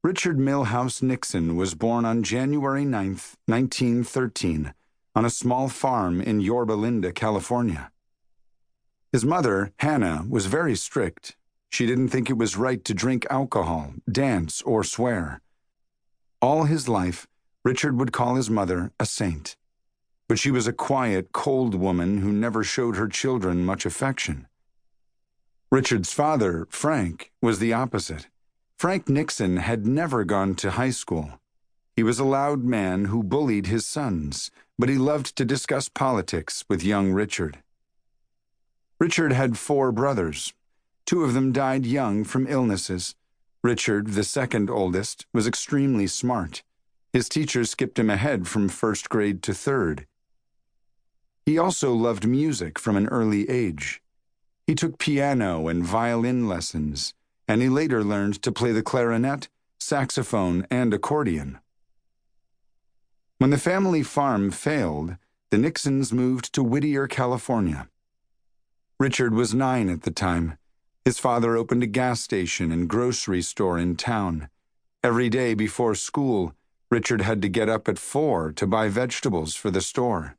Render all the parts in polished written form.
Richard Milhouse Nixon was born on January 9, 1913, on a small farm in Yorba Linda, California. His mother, Hannah, was very strict. She didn't think it was right to drink alcohol, dance, or swear. All his life, Richard would call his mother a saint. But she was a quiet, cold woman who never showed her children much affection. Richard's father, Frank, was the opposite. Frank Nixon had never gone to high school. He was a loud man who bullied his sons, but he loved to discuss politics with young Richard. Richard had 4 brothers. 2 of them died young from illnesses. Richard, the second oldest, was extremely smart. His teachers skipped him ahead from 1st grade to 3rd. He also loved music from an early age. He took piano and violin lessons, and he later learned to play the clarinet, saxophone, and accordion. When the family farm failed, the Nixons moved to Whittier, California. Richard was 9 at the time. His father opened a gas station and grocery store in town. Every day before school, Richard had to get up at 4 to buy vegetables for the store.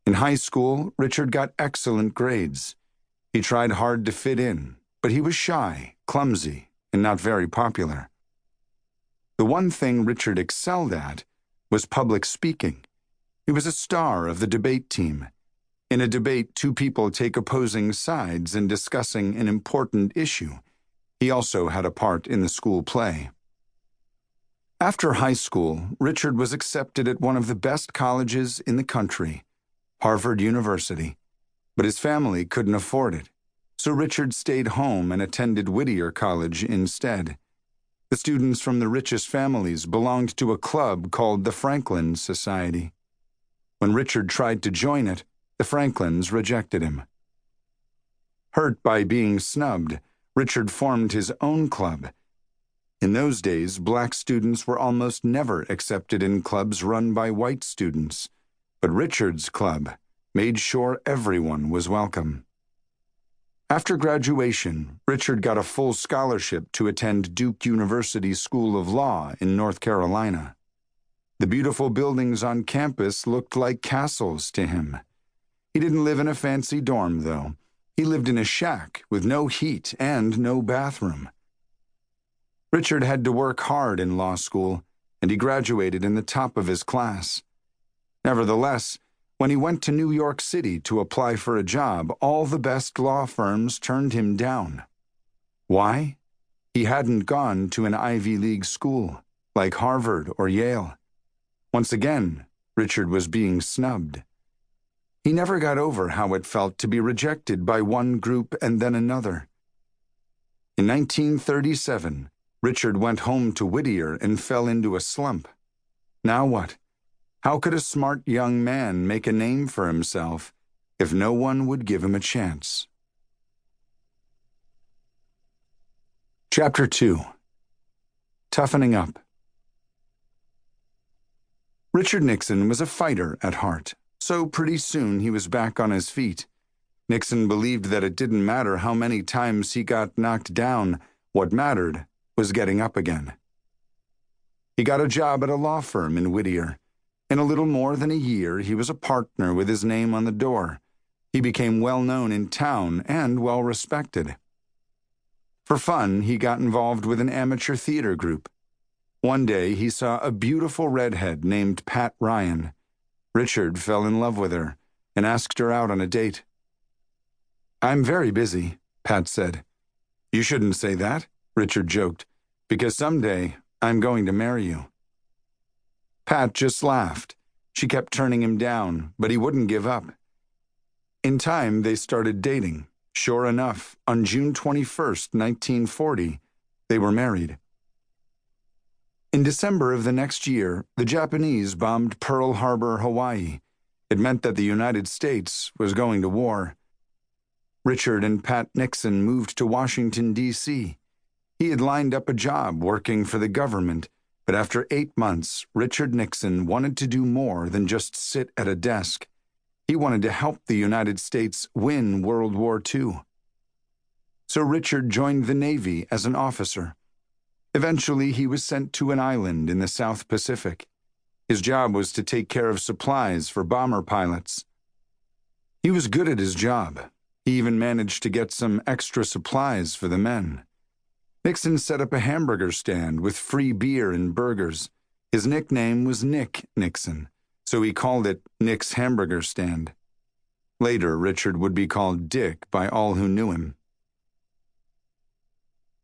In high school, Richard got excellent grades. He tried hard to fit in, but he was shy, clumsy, and not very popular. The one thing Richard excelled at was public speaking. He was a star of the debate team. In a debate, 2 people take opposing sides in discussing an important issue. He also had a part in the school play. After high school, Richard was accepted at one of the best colleges in the country, Harvard University, but his family couldn't afford it, so Richard stayed home and attended Whittier College instead. The students from the richest families belonged to a club called the Franklin Society. When Richard tried to join it, the Franklins rejected him. Hurt by being snubbed, Richard formed his own club. In those days, black students were almost never accepted in clubs run by white students, but Richard's club made sure everyone was welcome. After graduation, Richard got a full scholarship to attend Duke University's School of Law in North Carolina. The beautiful buildings on campus looked like castles to him. He didn't live in a fancy dorm, though. He lived in a shack with no heat and no bathroom. Richard had to work hard in law school, and he graduated in the top of his class. Nevertheless, when he went to New York City to apply for a job, all the best law firms turned him down. Why? He hadn't gone to an Ivy League school, like Harvard or Yale. Once again, Richard was being snubbed. He never got over how it felt to be rejected by one group and then another. In 1937, Richard went home to Whittier and fell into a slump. Now what? How could a smart young man make a name for himself if no one would give him a chance? Chapter 2. Toughening Up. Richard Nixon was a fighter at heart, so pretty soon he was back on his feet. Nixon believed that it didn't matter how many times he got knocked down. What mattered was getting up again. He got a job at a law firm in Whittier. In a little more than a year, he was a partner with his name on the door. He became well known in town and well respected. For fun, he got involved with an amateur theater group. One day, he saw a beautiful redhead named Pat Ryan. Richard fell in love with her and asked her out on a date. "I'm very busy," Pat said. "You shouldn't say that," Richard joked, "because someday I'm going to marry you." Pat just laughed. She kept turning him down, but he wouldn't give up. In time, they started dating. Sure enough, on June 21st, 1940, they were married. In December of the next year, the Japanese bombed Pearl Harbor, Hawaii. It meant that the United States was going to war. Richard and Pat Nixon moved to Washington, D.C. He had lined up a job working for the government, but after 8 months, Richard Nixon wanted to do more than just sit at a desk. He wanted to help the United States win World War II. So Richard joined the Navy as an officer. Eventually, he was sent to an island in the South Pacific. His job was to take care of supplies for bomber pilots. He was good at his job. He even managed to get some extra supplies for the men. Nixon set up a hamburger stand with free beer and burgers. His nickname was Nick Nixon, so he called it Nick's Hamburger Stand. Later, Richard would be called Dick by all who knew him.